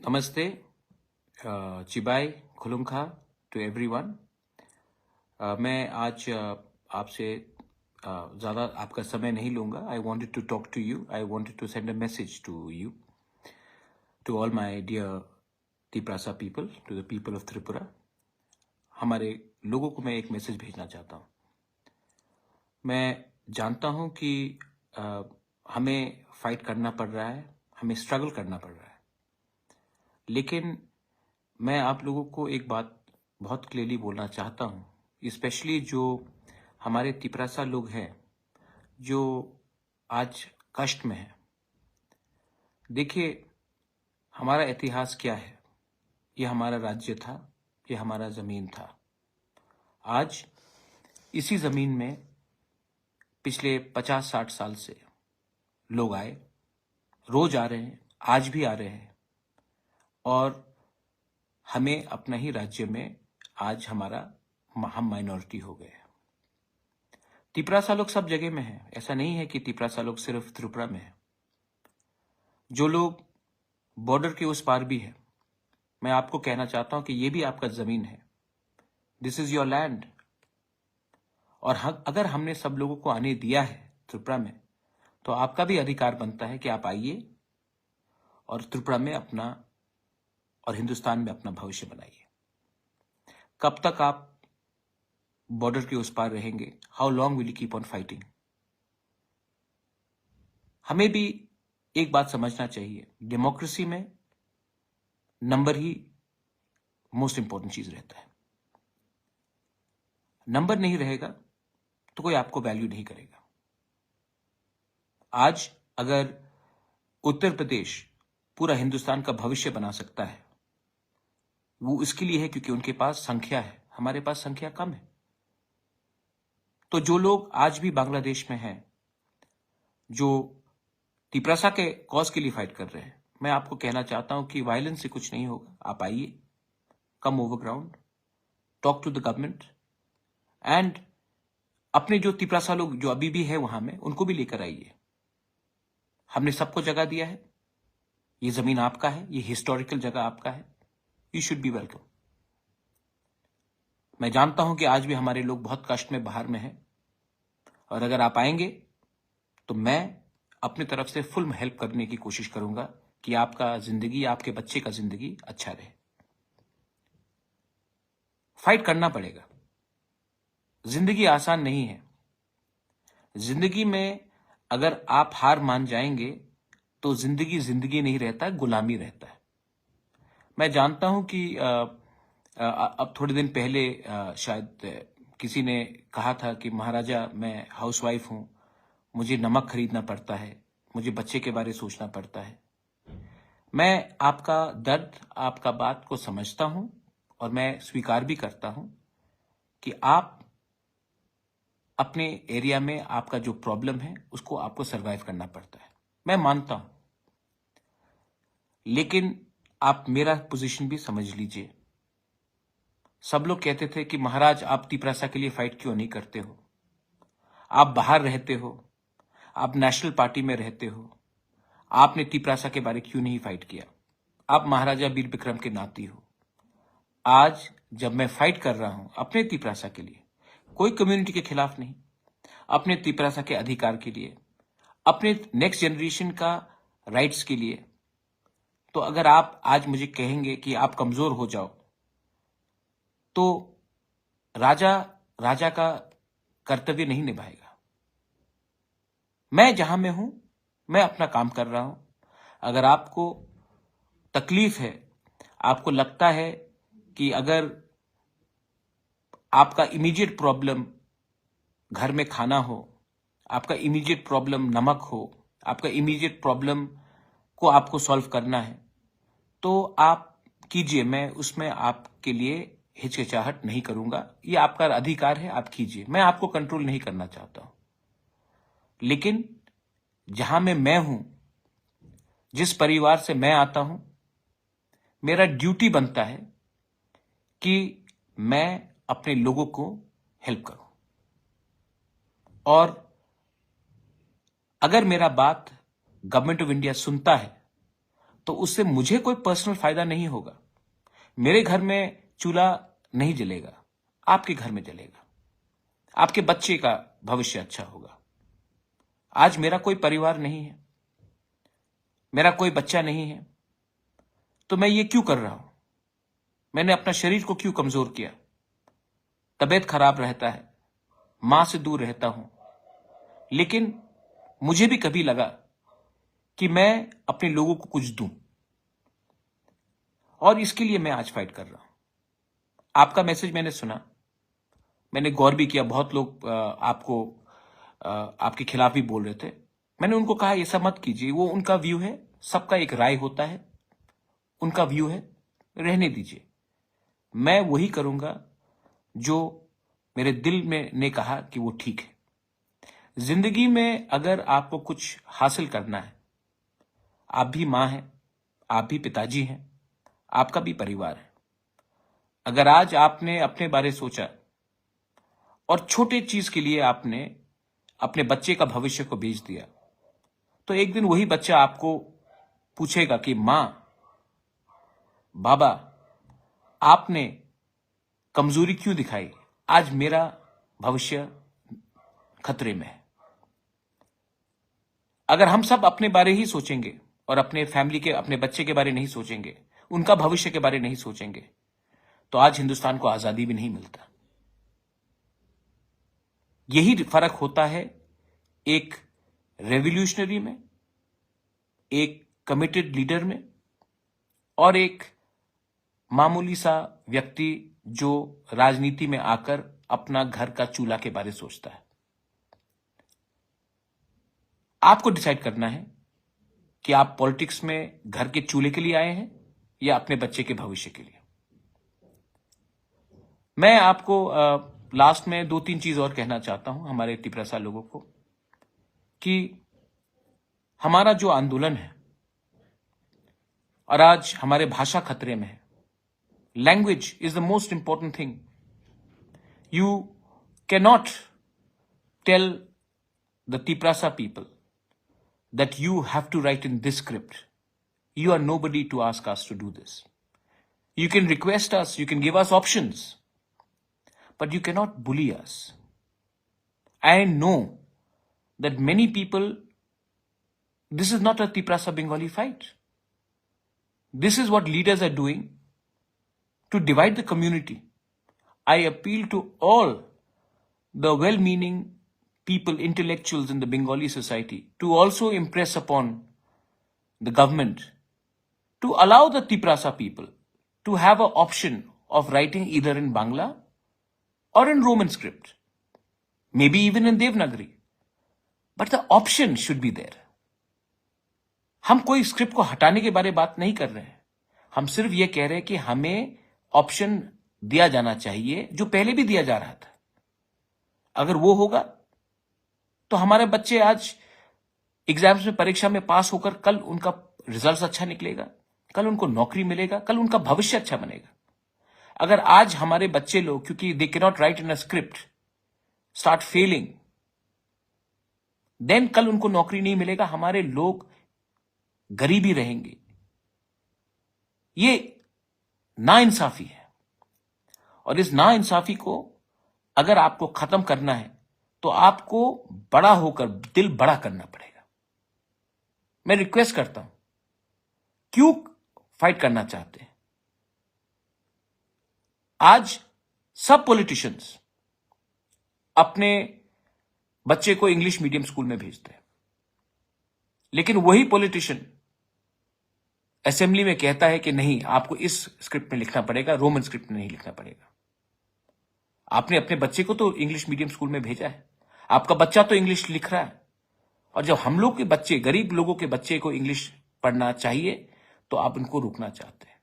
नमस्ते, चिबाई खुलुमखा to everyone. मैं आज आपसे ज़्यादा आपका समय नहीं लूँगा। I wanted to talk to you, I wanted to send a message to you, to all my dear Tiprasa people, to the people of Tripura. हमारे लोगों को मैं एक मैसेज भेजना चाहता हूँ। मैं जानता हूँ कि हमें फाइट करना पड़ रहा है, हमें स्ट्रगल करना पड़ रहा है, लेकिन मैं आप लोगों को एक बात बहुत क्लियरली बोलना चाहता हूँ, स्पेशली जो हमारे तिपरासा लोग हैं जो आज कष्ट में हैं। देखिए, हमारा इतिहास क्या है? ये हमारा राज्य था, ये हमारा ज़मीन था। आज इसी ज़मीन में पिछले 50-60 साल से लोग आए, रोज आ रहे हैं, आज भी आ रहे हैं, और हमें अपना ही राज्य में आज हम माइनॉरिटी हो गए। तिपरासा लोग सब जगह में हैं। ऐसा नहीं है कि तिपरासा लोग सिर्फ त्रिपुरा में है। जो लोग बॉर्डर के उस पार भी है, मैं आपको कहना चाहता हूं कि ये भी आपका जमीन है। This is your land. और अगर हमने सब लोगों को आने दिया है त्रिपुरा में, तो आपका भी अधिकार बनता है कि आप आइए और त्रिपुरा में अपना और हिंदुस्तान में अपना भविष्य बनाइए। कब तक आप बॉर्डर के उस पार रहेंगे? How long will you keep on fighting? हमें भी एक बात समझना चाहिए, डेमोक्रेसी में नंबर ही मोस्ट इंपॉर्टेंट चीज रहता है। नंबर नहीं रहेगा तो कोई आपको वैल्यू नहीं करेगा। आज अगर उत्तर प्रदेश पूरा हिंदुस्तान का भविष्य बना सकता है, वो इसके लिए है क्योंकि उनके पास संख्या है, हमारे पास संख्या कम है। तो जो लोग आज भी बांग्लादेश में हैं, जो तिपरासा के कॉज के लिए फाइट कर रहे हैं, मैं आपको कहना चाहता हूं कि वायलेंस से कुछ नहीं होगा। आप आइए, come over ground, talk to the government, and अपने जो तिपरासा लोग जो अभी भी है वहां में, उनको भी लेकर आइए। हमने सबको जगह दिया है, ये जमीन आपका है, ये हिस्टोरिकल जगह आपका है, यू शुड बी वेलकम। मैं जानता हूं कि आज भी हमारे लोग बहुत कष्ट में बाहर में हैं, और अगर आप आएंगे तो मैं अपनी तरफ से फुल हेल्प करने की कोशिश करूंगा कि आपका जिंदगी, आपके बच्चे का जिंदगी अच्छा रहे। फाइट करना पड़ेगा। जिंदगी आसान नहीं है। जिंदगी में अगर आप हार मान जाएंगे तो जिंदगी जिंदगी नहीं रहता है, गुलामी रहता है। मैं जानता हूं कि अब थोड़े दिन पहले शायद किसी ने कहा था कि महाराजा, मैं हाउसवाइफ हूं, मुझे नमक खरीदना पड़ता है, मुझे बच्चे के बारे सोचना पड़ता है। मैं आपका दर्द, आपका बात को समझता हूं, और मैं स्वीकार भी करता हूं कि आप अपने एरिया में आपका जो प्रॉब्लम है उसको आपको सरवाइव करना पड़ता है। मैं मानता हूं, लेकिन आप मेरा पोजीशन भी समझ लीजिए। सब लोग कहते थे कि महाराज, आप तिपरासा के लिए फाइट क्यों नहीं करते हो? आप बाहर रहते हो, आप नेशनल पार्टी में रहते हो, आपने तिपरासा के बारे क्यों नहीं फाइट किया? आप महाराजा वीर विक्रम के नाती हो। आज जब मैं फाइट कर रहा हूं अपने तिपरासा के लिए, कोई कम्युनिटी के खिलाफ नहीं, अपने तिपरासा के अधिकार के लिए, अपने नेक्स्ट जनरेशन का राइट्स के लिए, तो अगर आप आज मुझे कहेंगे कि आप कमजोर हो जाओ, तो राजा राजा का कर्तव्य नहीं निभाएगा। मैं जहां में हूं, मैं अपना काम कर रहा हूं। अगर आपको तकलीफ है, आपको लगता है कि अगर आपका इमीडिएट प्रॉब्लम घर में खाना हो, आपका इमीडिएट प्रॉब्लम नमक हो, आपका इमीडिएट प्रॉब्लम को आपको सॉल्व करना है, तो आप कीजिए। मैं उसमें आपके लिए हिचकिचाहट नहीं करूंगा। ये आपका अधिकार है, आप कीजिए। मैं आपको कंट्रोल नहीं करना चाहता हूं, लेकिन जहां में मैं हूं, जिस परिवार से मैं आता हूं, मेरा ड्यूटी बनता है कि मैं अपने लोगों को हेल्प करूं। और अगर मेरा बात गवर्नमेंट ऑफ इंडिया सुनता है, तो उससे मुझे कोई पर्सनल फायदा नहीं होगा। मेरे घर में चूल्हा नहीं जलेगा, आपके घर में जलेगा, आपके बच्चे का भविष्य अच्छा होगा। आज मेरा कोई परिवार नहीं है, मेरा कोई बच्चा नहीं है, तो मैं ये क्यों कर रहा हूं? मैंने अपना शरीर को क्यों कमजोर किया? तबीयत खराब रहता है, मां से दूर रहता हूं, लेकिन मुझे भी कभी लगा कि मैं अपने लोगों को कुछ दूं, और इसके लिए मैं आज फाइट कर रहा हूं। आपका मैसेज मैंने सुना, मैंने गौर भी किया। बहुत लोग आपके खिलाफ भी बोल रहे थे। मैंने उनको कहा ऐसा मत कीजिए, वो उनका व्यू है, सबका एक राय होता है, उनका व्यू है, रहने दीजिए। मैं वही करूंगा जो मेरे दिल में ने कहा कि वो ठीक है। जिंदगी में अगर आपको कुछ हासिल करना है, आप भी मां हैं, आप भी पिताजी हैं, आपका भी परिवार है। अगर आज आपने अपने बारे सोचा और छोटे चीज के लिए आपने अपने बच्चे का भविष्य को बेच दिया, तो एक दिन वही बच्चा आपको पूछेगा कि मां, बाबा, आपने कमजोरी क्यों दिखाई? आज मेरा भविष्य खतरे में है। अगर हम सब अपने बारे ही सोचेंगे और अपने फैमिली के, अपने बच्चे के बारे नहीं सोचेंगे, उनका भविष्य के बारे नहीं सोचेंगे, तो आज हिंदुस्तान को आजादी भी नहीं मिलता। यही फर्क होता है एक रेवोल्यूशनरी में, एक कमिटेड लीडर में, और एक मामूली सा व्यक्ति जो राजनीति में आकर अपना घर का चूल्हा के बारे सोचता है। आपको डिसाइड करना है कि आप पॉलिटिक्स में घर के चूल्हे के लिए आए हैं या अपने बच्चे के भविष्य के लिए। मैं आपको लास्ट में 2-3 चीज और कहना चाहता हूं हमारे तिपरासा लोगों को, कि हमारा जो आंदोलन है, और आज हमारे भाषा खतरे में है। Language is the most important thing. You can not tell the Tiprasa people that you have to write in this script. You are nobody to ask us to do this. You can request us, you can give us options, but you cannot bully us. I know that many people, this is not a Tiprasa Bengali fight. This is what leaders are doing to divide the community. I appeal to all the well-meaning people, intellectuals in the Bengali society, to also impress upon the government to allow the Tiprasa people to have an option of writing either in Bangla or in Roman script, maybe even in Devanagari, but the option should be there. हम कोई script को हटाने के बारे बात नहीं कर रहे हैं, हम सिर्फ ये कह रहे हैं कि हमें ऑप्शन दिया जाना चाहिए जो पहले भी दिया जा रहा था। अगर वो होगा तो हमारे बच्चे आज एग्जाम्स में, परीक्षा में पास होकर कल उनका रिजल्ट अच्छा निकलेगा, कल उनको नौकरी मिलेगा, कल उनका भविष्य अच्छा बनेगा। अगर आज हमारे बच्चे लोग, क्योंकि they can not write in a script, start failing, then कल उनको नौकरी नहीं मिलेगा, हमारे लोग गरीबी रहेंगे। ये नाइंसाफी है, और इस नाइंसाफी को अगर आपको खत्म करना है तो आपको बड़ा होकर दिल बड़ा करना पड़ेगा। मैं रिक्वेस्ट करता हूं, क्यों फाइट करना चाहते हैं? आज सब पॉलिटिशियंस अपने बच्चे को इंग्लिश मीडियम स्कूल में भेजते हैं, लेकिन वही पॉलिटिशियन असेंबली में कहता है कि नहीं, आपको इस स्क्रिप्ट में लिखना पड़ेगा, रोमन स्क्रिप्ट में नहीं लिखना पड़ेगा। आपने अपने बच्चे को तो इंग्लिश मीडियम स्कूल में भेजा है, आपका बच्चा तो इंग्लिश लिख रहा है, और जब हम लोग के बच्चे, गरीब लोगों के बच्चे को इंग्लिश पढ़ना चाहिए, तो आप इनको रोकना चाहते हैं,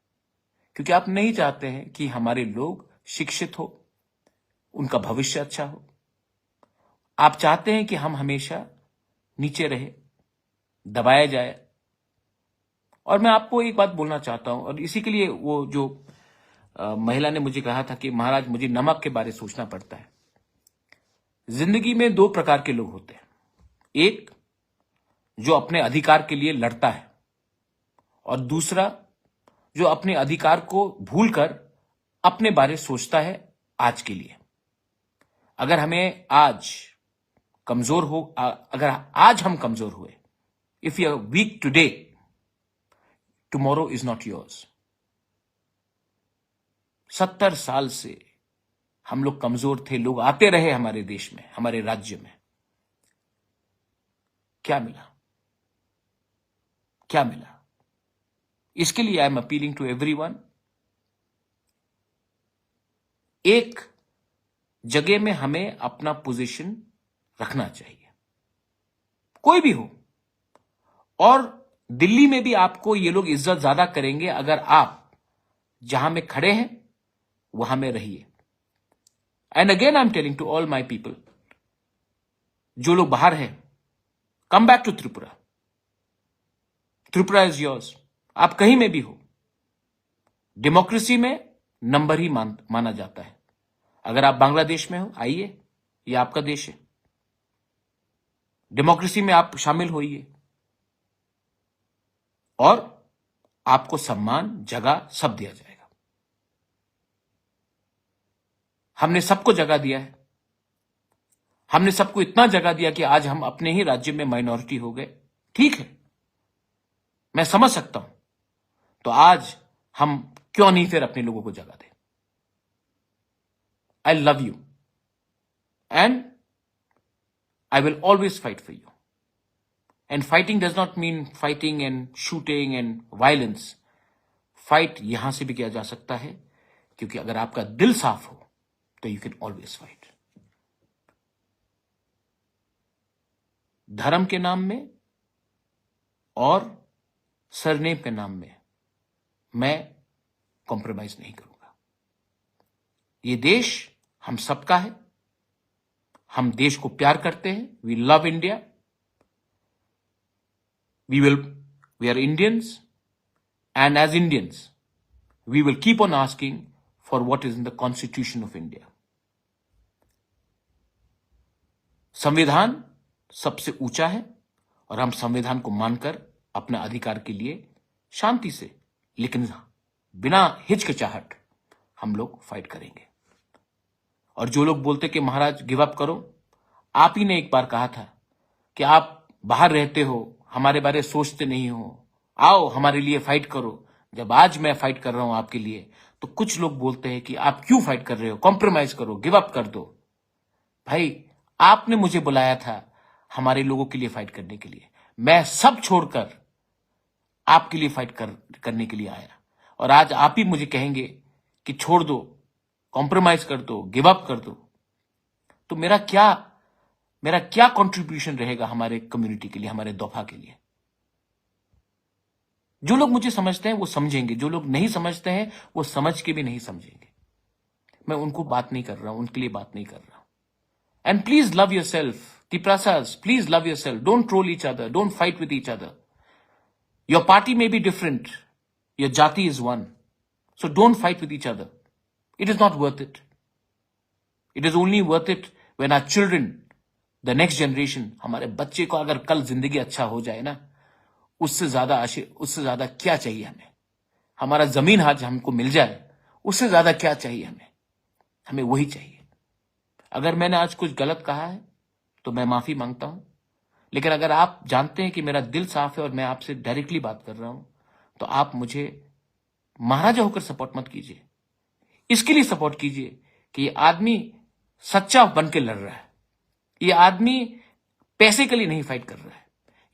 क्योंकि आप नहीं चाहते हैं कि हमारे लोग शिक्षित हो, उनका भविष्य अच्छा हो। आप चाहते हैं कि हम हमेशा नीचे रहे, दबाया जाए। और मैं आपको एक बात बोलना चाहता हूं, और इसी के लिए वो जो महिला ने मुझे कहा था कि महाराज मुझे नमक के बारे में सोचना पड़ता है। जिंदगी में 2 प्रकार के लोग होते हैं, एक जो अपने अधिकार के लिए लड़ता है, और दूसरा जो अपने अधिकार को भूलकर अपने बारे सोचता है आज के लिए। अगर हमें आज कमजोर हो, अगर आज हम कमजोर हुए, if you are weak today, tomorrow is not yours. 70 साल से हम लोग कमजोर थे, लोग आते रहे हमारे देश में, हमारे राज्य में। क्या मिला? क्या मिला? इसके लिए I am appealing to everyone, एक जगह में हमें अपना पोजीशन रखना चाहिए, कोई भी हो। और दिल्ली में भी आपको ये लोग इज्जत ज्यादा करेंगे अगर आप जहां में खड़े हैं वहां में रहिए। And again I am telling to all my people, जो लोग बाहर हैं, come back to Tripura. Tripura is yours. आप कहीं में भी हो, डेमोक्रेसी में नंबर ही माना जाता है। अगर आप बांग्लादेश में हो, आइए, ये आपका देश है, डेमोक्रेसी में आप शामिल होइए और आपको सम्मान, जगह सब दिया जाएगा। हमने सबको जगह दिया है, हमने सबको इतना जगह दिया कि आज हम अपने ही राज्य में माइनॉरिटी हो गए। ठीक है, मैं समझ सकता हूं, तो आज हम क्यों नहीं फिर अपने लोगों को जगह दें। I love you and I will always fight for you. And fighting does not mean fighting and shooting and violence. Fight यहां से भी किया जा सकता है, क्योंकि अगर आपका दिल साफ हो तो you can always fight. धर्म के नाम में और सरनेम के नाम में मैं कॉम्प्रोमाइज नहीं करूंगा। ये देश हम सबका है, हम देश को प्यार करते हैं, we love India, we are Indians, and as Indians we will keep on asking for what is in the constitution of India. संविधान सबसे ऊंचा है और हम संविधान को मानकर अपने अधिकार के लिए शांति से, लेकिन बिना हिचकिचाहट हम लोग फाइट करेंगे। और जो लोग बोलते कि महाराज गिव अप करो, आप ही ने एक बार कहा था कि आप बाहर रहते हो, हमारे बारे सोचते नहीं हो, आओ हमारे लिए फाइट करो। जब आज मैं फाइट कर रहा हूं आपके लिए, तो कुछ लोग बोलते हैं कि आप क्यों फाइट कर रहे हो, कॉम्प्रोमाइज करो, गिव अप कर दो। भाई, आपने मुझे बुलाया था हमारे लोगों के लिए फाइट करने के लिए, मैं सब छोड़कर आपके लिए फाइट करने के लिए आया, और आज आप ही मुझे कहेंगे कि छोड़ दो, कॉम्प्रोमाइज कर दो, गिव अप कर दो। तो मेरा क्या कंट्रीब्यूशन रहेगा हमारे कम्युनिटी के लिए, हमारे दोफा के लिए? जो लोग मुझे समझते हैं वो समझेंगे, जो लोग नहीं समझते हैं वो समझ के भी नहीं समझेंगे। मैं उनको बात नहीं कर रहा हूं, उनके लिए बात नहीं कर रहा हूं। And please love yourself, Tiprasas, please love yourself, don't troll each other, don't fight with each other. Your party may be different, your jati is one, so don't fight with each other. It is not worth it. It is only worth it when our children, the next generation, हमारे बच्चे को अगर कल जिंदगी अच्छा हो जाए ना, उससे ज्यादा क्या चाहिए हमें? हमारा जमीन आज हमको मिल जाए, उससे ज्यादा क्या चाहिए हमें? हमें वही चाहिए। अगर मैंने आज कुछ गलत कहा है तो मैं माफी मांगता हूं, लेकिन अगर आप जानते हैं कि मेरा दिल साफ है और मैं आपसे डायरेक्टली बात कर रहा हूं, तो आप मुझे महाराजा होकर सपोर्ट मत कीजिए। इसके लिए सपोर्ट कीजिए कि ये आदमी सच्चा बन के लड़ रहा है, ये आदमी पैसे के लिए नहीं फाइट कर रहा है,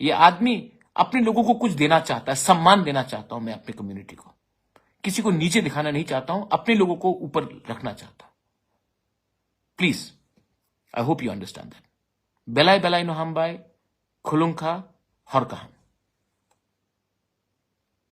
ये आदमी अपने लोगों को कुछ देना चाहता है, सम्मान देना चाहता हूं मैं अपनी कम्युनिटी को, किसी को नीचे दिखाना नहीं चाहता हूं, अपने लोगों को ऊपर रखना चाहता हूं। Please, I hope you understand that. बेलाई बेलाई नो हम बाय खुलुंखा हर कहा।